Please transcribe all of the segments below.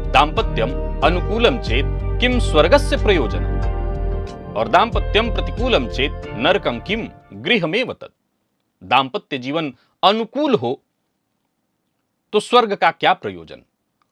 दाम्पत्यम अनुकूलम चेत किम स्वर्गस्य प्रयोजनम और दाम्पत्यम प्रतिकूलम चेत नरकम किम गृहमेव तत्। दाम्पत्य जीवन अनुकूल हो तो स्वर्ग का क्या प्रयोजन,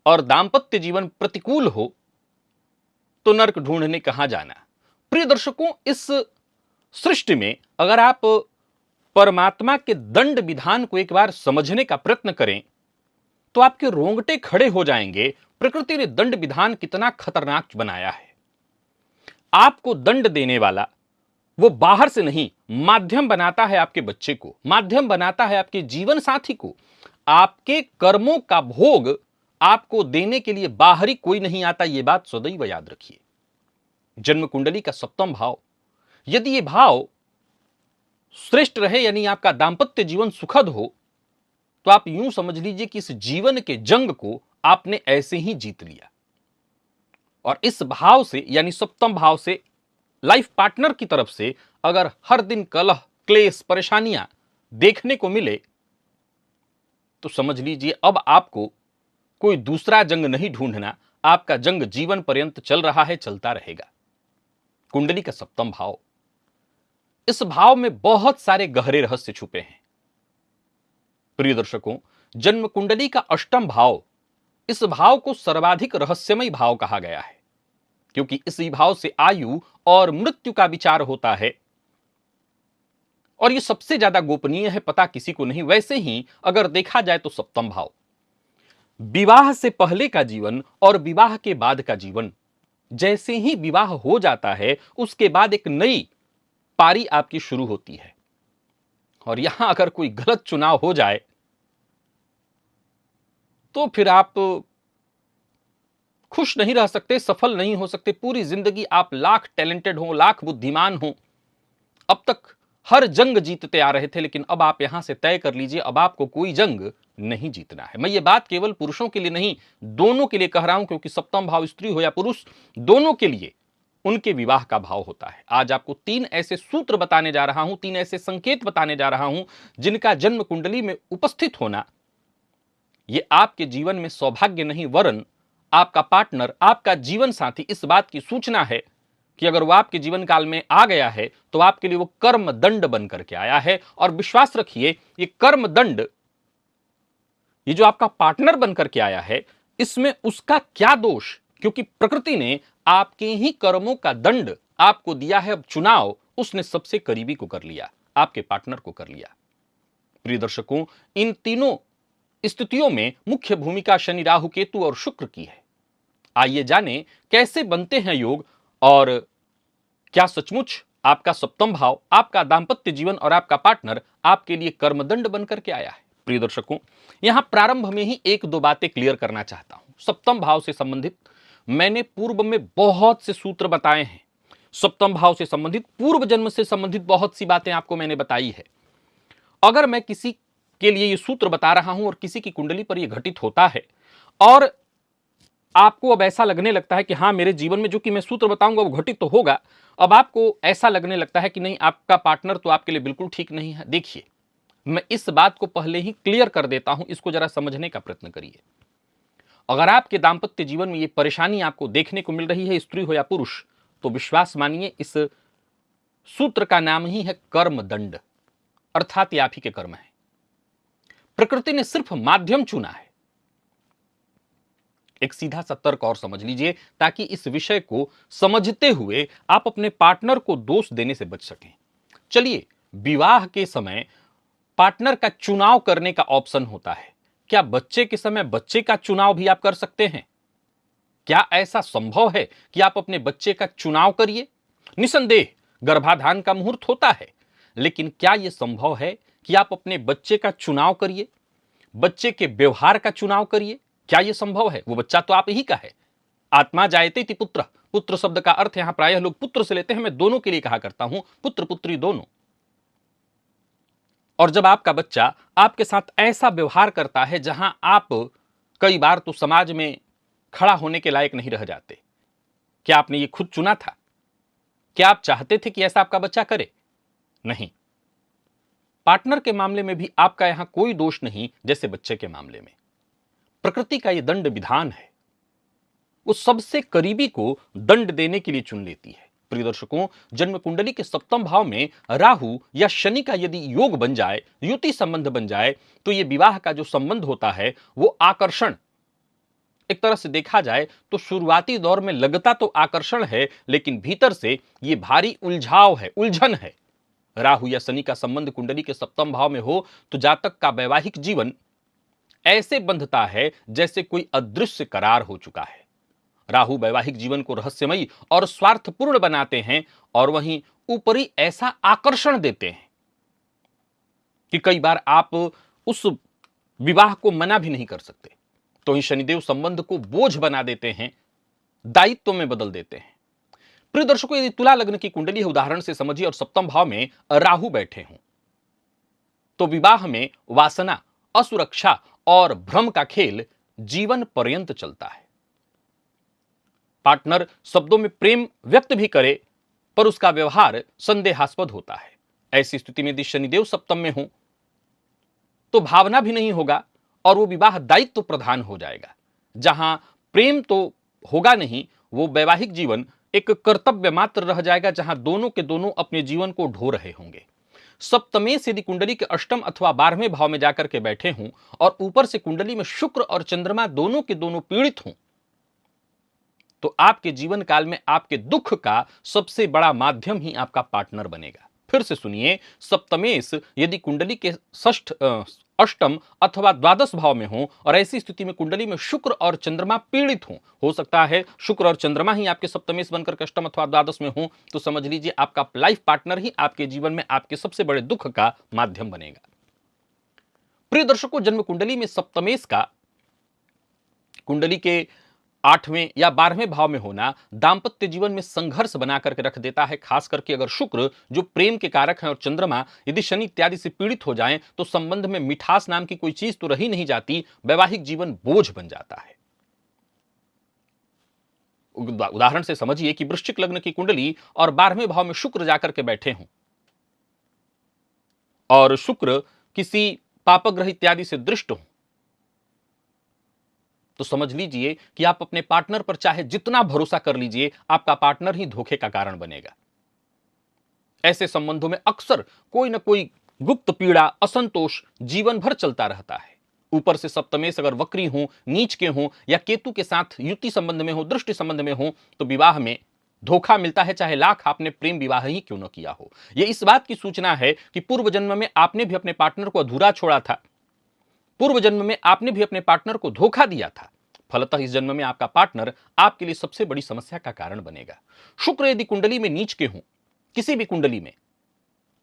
और दाम्पत्य जीवन प्रतिकूल हो तो नरक ढूंढने कहां जाना। प्रिय दर्शकों, इस सृष्टि में अगर आप परमात्मा के दंड विधान को एक बार समझने का प्रयत्न करें तो आपके रोंगटे खड़े हो जाएंगे। प्रकृति ने दंड विधान कितना खतरनाक बनाया है। आपको दंड देने वाला वो बाहर से नहीं, माध्यम बनाता है आपके बच्चे को, माध्यम बनाता है आपके जीवन साथी को। आपके कर्मों का भोग आपको देने के लिए बाहरी कोई नहीं आता, यह बात सदैव याद रखिए। जन्म कुंडली का सप्तम भाव, यदि यह भाव श्रेष्ठ रहे, यानी आपका दांपत्य जीवन सुखद हो, तो आप यूं समझ लीजिए कि इस जीवन के जंग को आपने ऐसे ही जीत लिया। और इस भाव से, यानी सप्तम भाव से लाइफ पार्टनर की तरफ से अगर हर दिन कलह, क्लेश, परेशानियां देखने को मिले तो समझ लीजिए अब आपको कोई दूसरा जंग नहीं ढूंढना, आपका जंग जीवन पर्यंत चल रहा है, चलता रहेगा। कुंडली का सप्तम भाव, इस भाव में बहुत सारे गहरे रहस्य छुपे हैं। प्रिय दर्शकों, जन्म कुंडली का अष्टम भाव, इस भाव को सर्वाधिक रहस्यमय भाव कहा गया है, क्योंकि इसी भाव से आयु और मृत्यु का विचार होता है और यह सबसे ज्यादा गोपनीय है, पता किसी को नहीं। वैसे ही अगर देखा जाए तो सप्तम भाव विवाह से पहले का जीवन और विवाह के बाद का जीवन, जैसे ही विवाह हो जाता है उसके बाद एक नई पारी आपकी शुरू होती है। और यहां अगर कोई गलत चुनाव हो जाए तो फिर आप खुश नहीं रह सकते, सफल नहीं हो सकते। पूरी जिंदगी आप लाख टैलेंटेड हो, लाख बुद्धिमान हो, अब तक हर जंग जीतते आ रहे थे, लेकिन अब आप यहां से तय कर लीजिए अब आपको कोई जंग नहीं जीतना है। मैं ये बात केवल पुरुषों के लिए नहीं, दोनों के लिए कह रहा हूं, क्योंकि सप्तम भाव स्त्री हो या पुरुष, दोनों के लिए उनके विवाह का भाव होता है। आज आपको 3 ऐसे सूत्र बताने जा रहा हूं, 3 ऐसे संकेत बताने जा रहा हूं जिनका जन्म कुंडली में उपस्थित होना यह आपके जीवन में सौभाग्य नहीं, वरन आपका पार्टनर, आपका जीवन साथी, इस बात की सूचना है कि अगर वो आपके जीवन काल में आ गया है तो आपके लिए वो कर्म दंड बन करके आया है। और विश्वास रखिए, ये कर्म दंड, ये जो आपका पार्टनर बन करके आया है, इसमें उसका क्या दोष, क्योंकि प्रकृति ने आपके ही कर्मों का दंड आपको दिया है। अब चुनाव उसने सबसे करीबी को कर लिया, आपके पार्टनर को कर लिया। प्रिय दर्शकों, इन तीनों स्थितियों में मुख्य भूमिका शनि, राहु, केतु और शुक्र की है। आइए जाने कैसे बनते हैं योग और क्या सचमुच आपका सप्तम भाव, आपका दांपत्य जीवन और आपका पार्टनर आपके लिए कर्मदंड बनकर के आया है। प्रिय दर्शकों, यहां प्रारंभ में ही 1-2 बातें क्लियर करना चाहता हूं। सप्तम भाव से संबंधित मैंने पूर्व में बहुत से सूत्र बताए हैं। सप्तम भाव से संबंधित, पूर्व जन्म से संबंधित बहुत सी बातें आपको मैंने बताई है। अगर मैं किसी के लिए ये सूत्र बता रहा हूं और किसी की कुंडली पर यह घटित होता है और आपको अब ऐसा लगने लगता है कि हां, मेरे जीवन में जो कि मैं सूत्र बताऊंगा वो घटित तो होगा, अब आपको ऐसा लगने लगता है कि नहीं, आपका पार्टनर तो आपके लिए बिल्कुल ठीक नहीं है। देखिए, मैं इस बात को पहले ही क्लियर कर देता हूं, इसको जरा समझने का प्रयत्न करिए। अगर आपके दांपत्य जीवन में ये परेशानी आपको देखने को मिल रही है, स्त्री हो या पुरुष, तो विश्वास मानिए इस सूत्र का नाम ही है कर्म दंड, अर्थात ये आप ही के कर्म है। प्रकृति ने सिर्फ माध्यम चुना है। एक सीधा सा तर्क और समझ लीजिए, ताकि इस विषय को समझते हुए आप अपने पार्टनर को दोष देने से बच सकें। चलिए, विवाह के समय पार्टनर का चुनाव करने का ऑप्शन होता है। क्या बच्चे के समय बच्चे का चुनाव भी आप कर सकते हैं? क्या ऐसा संभव है कि आप अपने बच्चे का चुनाव करिए? निसंदेह गर्भाधान का मुहूर्त होता है, लेकिन क्या यह संभव है कि आप अपने बच्चे का चुनाव करिए, बच्चे के व्यवहार का चुनाव करिए? क्या यह संभव है? वो बच्चा तो आप ही का है। आत्मा जायते इति पुत्र, पुत्र शब्द का अर्थ यहां प्रायः लोग पुत्र से लेते हैं, मैं दोनों के लिए कहा करता हूं, पुत्र पुत्री दोनों। और जब आपका बच्चा आपके साथ ऐसा व्यवहार करता है जहां आप कई बार तो समाज में खड़ा होने के लायक नहीं रह जाते, क्या आपने ये खुद चुना था? क्या आप चाहते थे कि ऐसा आपका बच्चा करे? नहीं। पार्टनर के मामले में भी आपका यहां कोई दोष नहीं, जैसे बच्चे के मामले में। प्रकृति का यह दंड विधान है। उस सबसे करीबी को दंड देने के लिए चुन लेती है। प्रिय दर्शकों, जन्म कुंडली के सप्तम भाव में राहु या शनि का यदि योग बन जाए, युति संबंध बन जाए, तो यह विवाह का जो संबंध होता है वो आकर्षण, एक तरह से देखा जाए तो शुरुआती दौर में लगता तो आकर्षण है, लेकिन भीतर से यह भारी उलझाव है, उलझन है। राहु या शनि का संबंध कुंडली के सप्तम भाव में हो तो जातक का वैवाहिक जीवन ऐसे बंधता है जैसे कोई अदृश्य करार हो चुका है। राहु वैवाहिक जीवन को रहस्यमयी और स्वार्थपूर्ण बनाते हैं और वहीं ऊपरी ऐसा आकर्षण देते हैं कि कई बार आप उस विवाह को मना भी नहीं कर सकते। तो ही शनिदेव संबंध को बोझ बना देते हैं, दायित्व में बदल देते हैं। प्रिय दर्शकों, यदि तुला लग्न की कुंडली है, उदाहरण से समझिए, और सप्तम भाव में राहु बैठे हों, तो विवाह में वासना, असुरक्षा और भ्रम का खेल जीवन पर्यंत चलता है। पार्टनर शब्दों में प्रेम व्यक्त भी करे पर उसका व्यवहार संदेहास्पद होता है। ऐसी स्थिति में यदि शनिदेव सप्तम में हो तो भावना भी नहीं होगा और वो विवाह दायित्व प्रधान हो जाएगा। जहां प्रेम तो होगा नहीं, वो वैवाहिक जीवन एक कर्तव्य मात्र रह जाएगा, जहां दोनों के दोनों अपने जीवन को ढो रहे होंगे। सप्तमेश यदि कुंडली के अष्टम अथवा 12वें भाव में जाकर के बैठे हों और ऊपर से कुंडली में शुक्र और चंद्रमा दोनों के दोनों पीड़ित हों, तो आपके जीवन काल में आपके दुख का सबसे बड़ा माध्यम ही आपका पार्टनर बनेगा। फिर से सुनिए, सप्तमेश यदि कुंडली के अष्टम अथवा द्वादश भाव में हो और ऐसी स्थिति में कुंडली में शुक्र और चंद्रमा पीड़ित हो सकता है शुक्र और चंद्रमा ही आपके सप्तमेश बनकर के अष्टम अथवा द्वादश में हो, तो समझ लीजिए आपका लाइफ पार्टनर ही आपके जीवन में आपके सबसे बड़े दुख का माध्यम बनेगा। प्रिय दर्शकों, जन्म कुंडली में सप्तमेश का कुंडली के 8वें या 12वें भाव में होना दांपत्य जीवन में संघर्ष बना करके रख देता है। खास करके अगर शुक्र जो प्रेम के कारक हैं और चंद्रमा यदि शनि इत्यादि से पीड़ित हो जाएं तो संबंध में मिठास नाम की कोई चीज तो रही नहीं जाती, वैवाहिक जीवन बोझ बन जाता है। उदाहरण से समझिए कि वृश्चिक लग्न की कुंडली और 12वें भाव में शुक्र जाकर के बैठे हों और शुक्र किसी पापग्रह इत्यादि से दृष्ट हो, तो समझ लीजिए कि आप अपने पार्टनर पर चाहे जितना भरोसा कर लीजिए, आपका पार्टनर ही धोखे का कारण बनेगा। ऐसे संबंधों में अक्सर कोई ना कोई गुप्त पीड़ा, असंतोष जीवन भर चलता रहता है। ऊपर से सप्तमेश अगर वक्री हो, नीच के हो या केतु के साथ युति संबंध में हो, दृष्टि संबंध में हो, तो विवाह में धोखा मिलता है, चाहे लाख आपने प्रेम विवाह ही क्यों न किया हो। यह इस बात की सूचना है कि पूर्व जन्म में आपने भी अपने पार्टनर को अधूरा छोड़ा था, पूर्व जन्म में आपने भी अपने पार्टनर को धोखा दिया था। फलतः इस जन्म में आपका पार्टनर आपके लिए सबसे बड़ी समस्या का कारण बनेगा। शुक्र यदि कुंडली में नीच के हों, किसी भी कुंडली में,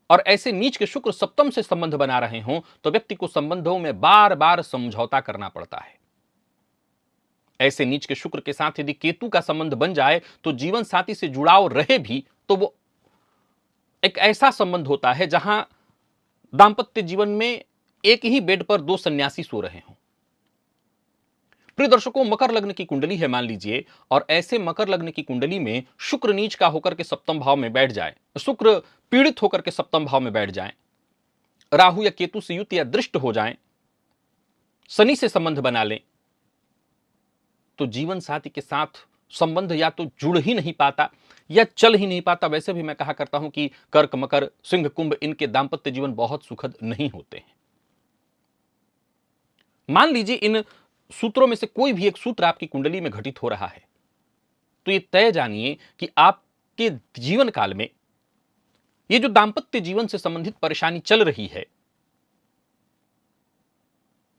और ऐसे नीच के शुक्र सप्तम से संबंध बना रहे हों, तो व्यक्ति को संबंधों में बार बार समझौता करना पड़ता है। ऐसे नीच के शुक्र के साथ यदि केतु का संबंध बन जाए तो जीवन साथी से जुड़ाव रहे भी तो वो एक ऐसा संबंध होता है जहां दांपत्य जीवन में एक ही बेड पर दो सन्यासी सो रहे हों। प्रिय दर्शकों, मकर लग्न की कुंडली है मान लीजिए, और ऐसे मकर लग्न की कुंडली में शुक्र नीच का होकर के सप्तम भाव में बैठ जाए, शुक्र पीड़ित होकर के सप्तम भाव में बैठ जाए, राहु या केतु से युति या दृष्ट हो जाए, शनि से संबंध बना लें, तो जीवन साथी के साथ संबंध या तो जुड़ ही नहीं पाता या चल ही नहीं पाता। वैसे भी मैं कहा करता हूं कि कर्क, मकर, सिंह, कुंभ, इनके दांपत्य जीवन बहुत सुखद नहीं होते हैं। मान लीजिए इन सूत्रों में से कोई भी एक सूत्र आपकी कुंडली में घटित हो रहा है, तो यह तय जानिए कि आपके जीवन काल में ये जो दांपत्य जीवन से संबंधित परेशानी चल रही है,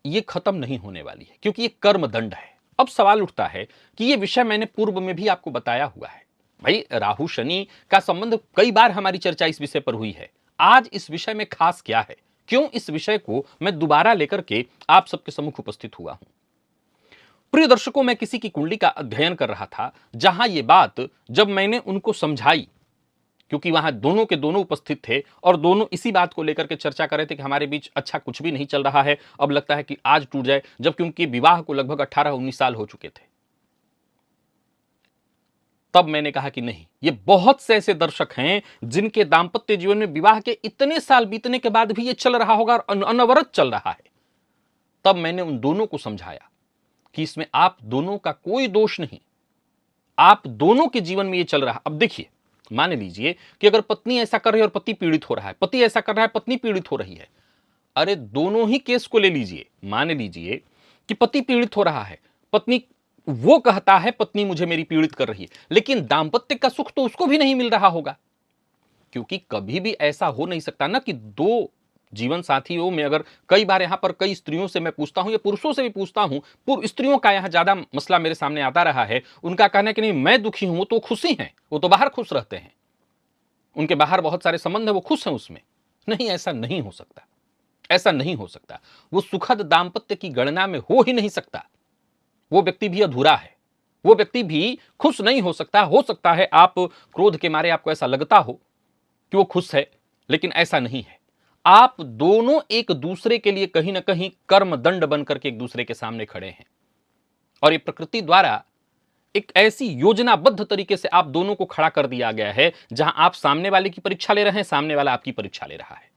ये खत्म नहीं होने वाली है, क्योंकि ये कर्म दंड है। अब सवाल उठता है कि ये विषय मैंने पूर्व में भी आपको बताया हुआ है। भाई, राहु शनि का संबंध कई बार हमारी चर्चा इस विषय पर हुई है। आज इस विषय में खास क्या है, क्यों इस विषय को मैं दोबारा लेकर के आप सबके सम्मुख उपस्थित हुआ हूं। प्रिय दर्शकों, मैं किसी की कुंडली का अध्ययन कर रहा था, जहां यह बात जब मैंने उनको समझाई, क्योंकि वहां दोनों के दोनों उपस्थित थे और दोनों इसी बात को लेकर के चर्चा कर रहे थे कि हमारे बीच अच्छा कुछ भी नहीं चल रहा है, अब लगता है कि आज टूट जाए, जबकि उनके विवाह को लगभग 18-19 साल हो चुके थे। तब मैंने कहा कि नहीं, ये बहुत से ऐसे दर्शक हैं जिनके दांपत्य जीवन में विवाह के इतने साल बीतने के बाद भी ये चल रहा होगा और अनवरत चल रहा है। तब मैंने उन दोनों को समझाया कि इसमें आप दोनों का कोई दोष नहीं, आप दोनों के जीवन में ये चल रहा है। अब देखिए, मान लीजिए कि अगर पत्नी ऐसा कर रही है और पति पीड़ित हो रहा है, पति ऐसा कर रहा है, पत्नी पीड़ित हो रही है। अरे दोनों ही केस को ले लीजिए। मान लीजिए कि पति पीड़ित हो रहा है, पत्नी वो कहता है पत्नी मुझे मेरी पीड़ित कर रही है, लेकिन दांपत्य का सुख तो उसको भी नहीं मिल रहा होगा। क्योंकि कभी भी ऐसा हो नहीं सकता ना कि दो जीवन साथियों में, अगर कई बार यहां पर कई स्त्रियों से मैं पूछता हूं या पुरुषों से भी पूछता हूं, स्त्रियों का यहां ज्यादा मसला मेरे सामने आता रहा है। उनका कहना है कि नहीं मैं दुखी हूं, वो तो खुशी हैं, वो तो बाहर खुश रहते हैं, उनके बाहर बहुत सारे संबंध है, वो खुश हैं उसमें। नहीं, ऐसा नहीं हो सकता, ऐसा नहीं हो सकता। वो सुखद दाम्पत्य की गणना में हो ही नहीं सकता। वो व्यक्ति भी अधूरा है, वो व्यक्ति भी खुश नहीं हो सकता। हो सकता है आप क्रोध के मारे आपको ऐसा लगता हो कि वो खुश है, लेकिन ऐसा नहीं है। आप दोनों एक दूसरे के लिए कहीं ना कहीं कर्म दंड बनकर के एक दूसरे के सामने खड़े हैं, और ये प्रकृति द्वारा एक ऐसी योजनाबद्ध तरीके से आप दोनों को खड़ा कर दिया गया है, जहां आप सामने वाले की परीक्षा ले रहे हैं, सामने वाला आपकी परीक्षा ले रहा है।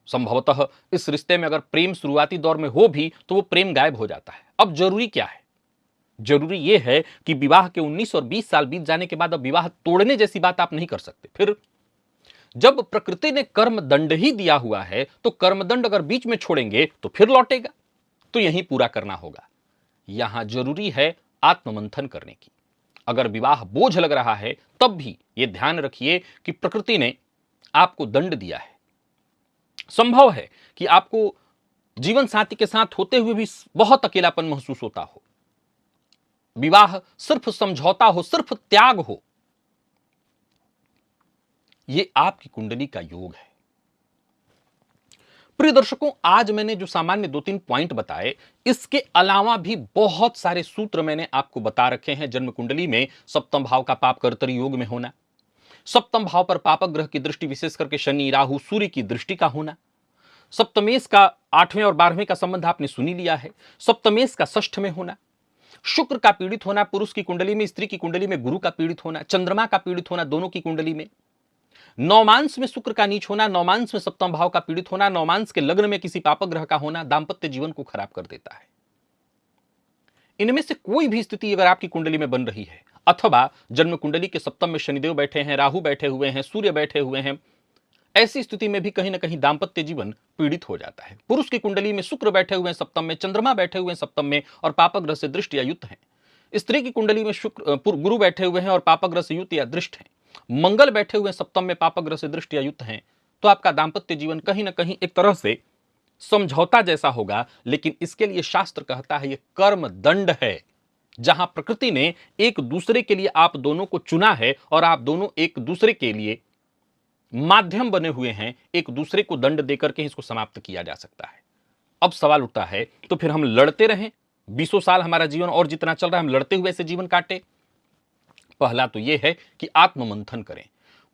संभवतः इस रिश्ते में अगर प्रेम शुरुआती दौर में हो भी तो वो प्रेम गायब हो जाता है। अब जरूरी क्या है? जरूरी यह है कि विवाह के 19 और 20 साल बीत जाने के बाद अब विवाह तोड़ने जैसी बात आप नहीं कर सकते। फिर जब प्रकृति ने कर्म दंड ही दिया हुआ है, तो कर्मदंड अगर बीच में छोड़ेंगे तो फिर लौटेगा, तो यही पूरा करना होगा। यहां जरूरी है आत्ममंथन करने की। अगर विवाह बोझ लग रहा है, तब भी यह ध्यान रखिए कि प्रकृति ने आपको दंड दिया है। संभव है कि आपको जीवन साथी के साथ होते हुए भी बहुत अकेलापन महसूस होता हो, विवाह सिर्फ समझौता हो, सिर्फ त्याग हो। यह आपकी कुंडली का योग है। प्रिय दर्शकों, आज मैंने जो सामान्य 2-3 पॉइंट बताए, इसके अलावा भी बहुत सारे सूत्र मैंने आपको बता रखे हैं। जन्म कुंडली में सप्तम भाव का पाप कर्तरी योग में होना, सप्तम भाव पर पापक ग्रह की दृष्टि, विशेष करके शनि राहु सूर्य की दृष्टि का होना, सप्तमेश का 8वें और 12वें का संबंध आपने सुनी लिया है, सप्तमेश का षष्ठ में होना, शुक्र का पीड़ित होना पुरुष की कुंडली में, स्त्री की कुंडली में गुरु का पीड़ित होना, चंद्रमा का पीड़ित होना दोनों की कुंडली में, नौमांस में शुक्र का नीच होना, नौमांस में सप्तम भाव का पीड़ित होना, नौमांस के लग्न में किसी पापक ग्रह का होना दांपत्य जीवन को खराब कर देता है। इनमें से कोई भी स्थिति अगर आपकी कुंडली में बन रही है, अथवा जन्म कुंडली के सप्तम में शनिदेव बैठे हैं, राहु बैठे हुए हैं, सूर्य बैठे हुए हैं, ऐसी स्थिति में भी कहीं ना कहीं दांपत्य जीवन पीड़ित हो जाता है। पुरुष की कुंडली में शुक्र बैठे हुए हैं सप्तम में, चंद्रमा बैठे हुए हैं सप्तम में और पापक ग्रह से दृष्ट या युक्त हैं। स्त्री की कुंडली में शुक्र गुरु बैठे हुए हैं और पापक ग्रह से युक्त या दृष्ट हैं। मंगल बैठे हुए सप्तम में, पापक ग्रह से दृष्ट या युक्त हैं। तो आपका दांपत्य जीवन कहीं ना कहीं एक तरह से समझौता जैसा होगा, लेकिन इसके लिए शास्त्र कहता है यह कर्म दंड है, जहां प्रकृति ने एक दूसरे के लिए आप दोनों को चुना है और आप दोनों एक दूसरे के लिए माध्यम बने हुए हैं। एक दूसरे को दंड देकर के इसको समाप्त किया जा सकता है। अब सवाल उठता है, तो फिर हम लड़ते रहें 20 साल, हमारा जीवन और जितना चल रहा है हम लड़ते हुए ऐसे जीवन काटे? पहला तो यह है कि आत्ममंथन करें।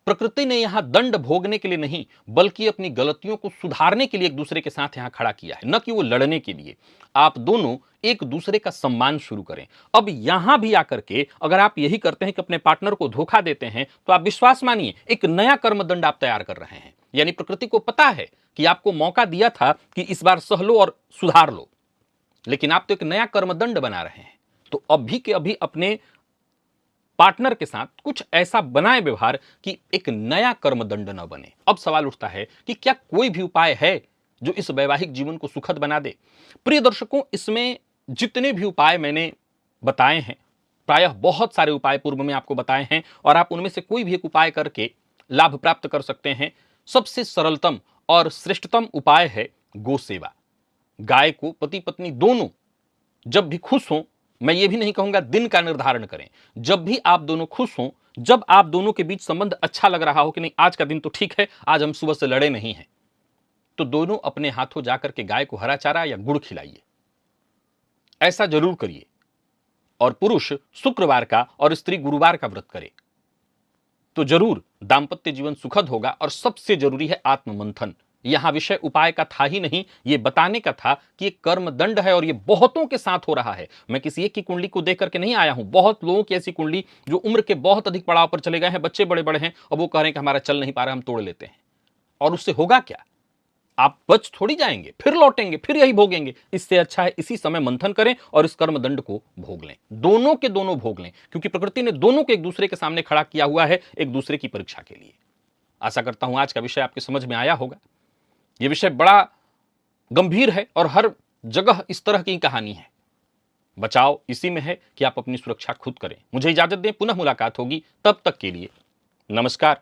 प्रकृति ने यहां दंड भोगने के लिए नहीं, बल्कि अपनी गलतियों को सुधारने के लिए एक दूसरे के साथ यहां खड़ा किया है, न कि वो लड़ने के लिए। आप दोनों एक दूसरे का सम्मान शुरू करें। अब यहां भी आकर के अगर आप यही करते हैं कि अपने पार्टनर को धोखा देते हैं, तो आप विश्वास मानिए एक नया कर्मदंड आप तैयार कर रहे हैं। यानी प्रकृति को पता है कि आपको मौका दिया था कि इस बार सह लो और सुधार लो, लेकिन आप तो एक नया कर्मदंड बना रहे हैं। तो अभी के अभी अपने पार्टनर के साथ कुछ ऐसा बनाए व्यवहार कि एक नया कर्मदंड न बने। अब सवाल उठता है कि क्या कोई भी उपाय है जो इस वैवाहिक जीवन को सुखद बना दे? प्रिय दर्शकों, इसमें जितने भी उपाय मैंने बताए हैं, प्रायः बहुत सारे उपाय पूर्व में आपको बताए हैं, और आप उनमें से कोई भी एक उपाय करके लाभ प्राप्त कर सकते हैं। सबसे सरलतम और श्रेष्ठतम उपाय है गो सेवा। गाय को पति पत्नी दोनों जब भी खुश हों, मैं ये भी नहीं कहूंगा दिन का निर्धारण करें, जब भी आप दोनों खुश हों, जब आप दोनों के बीच संबंध अच्छा लग रहा हो कि नहीं आज का दिन तो ठीक है, आज हम सुबह से लड़े नहीं हैं, तो दोनों अपने हाथों जाकर के गाय को हरा चारा या गुड़ खिलाइए। ऐसा जरूर करिए। और पुरुष शुक्रवार का और स्त्री गुरुवार का व्रत करे, तो जरूर दांपत्य जीवन सुखद होगा। और सबसे जरूरी है आत्ममंथन। यहां विषय उपाय का था ही नहीं, यह बताने का था कि यह कर्मदंड है और यह बहुतों के साथ हो रहा है। मैं किसी एक की कुंडली को देख करके नहीं आया हूं, बहुत लोगों की ऐसी कुंडली जो उम्र के बहुत अधिक पड़ाव पर चले गए हैं, बच्चे बड़े बड़े हैं, और वो कह रहे हैं कि हमारा चल नहीं पा रहा, हम तोड़ लेते हैं। और उससे होगा क्या? आप बच थोड़ी जाएंगे, फिर लौटेंगे, फिर यही भोगेंगे। इससे अच्छा है इसी समय मंथन करें और इस कर्मदंड को भोग लें, दोनों के दोनों भोग लें, क्योंकि प्रकृति ने दोनों को एक दूसरे के सामने खड़ा किया हुआ है, एक दूसरे की परीक्षा के लिए। आशा करता हूं आज का विषय आपके समझ में आया होगा। यह विषय बड़ा गंभीर है और हर जगह इस तरह की कहानी है। बचाव इसी में है कि आप अपनी सुरक्षा खुद करें। मुझे इजाजत दें, पुनः मुलाकात होगी, तब तक के लिए नमस्कार।